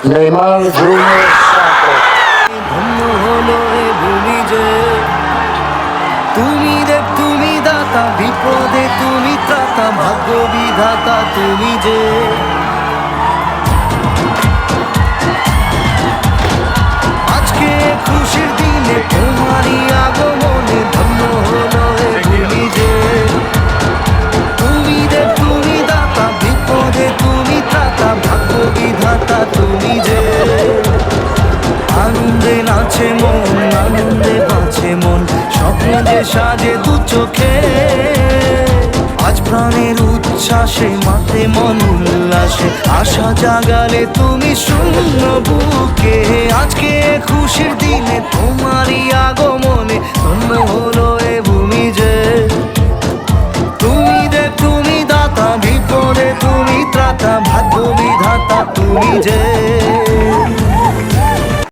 Neymar, Bruno, Santos. ধন্য হলো এ ভূমি যে তুমি দেব তুমি দাতা, বিপদে তুমি ত্রাতা, ভাগ্য বিধাতা তুমি যে। আজকে খুশির দিনে তোমারই আগমনে ধন্য হলো এ ভূমি যে তুমি দেব তুমি দাতা, বিপদে তুমি ত্রাতা, ভাগ্য বিধাতা তুমি যে। আনন্দে নাচে মন, আনন্দে বাঁচে মন, স্বপ্ন যে সাজে দু চোখে। আজ প্রাণের উচ্ছ্বাসে মাতে মন উল্লাসে, আশা জাগালে তুমি শূন্য বুকে। আজকে খুশির দিনে তোমারই আগমনে ধন্য হলো এ ভূমি যে তুমি দেব তুমি দাতা, বিপদে তুমি ত্রাতা, ভাগ্য বিধাতা তুমি যে।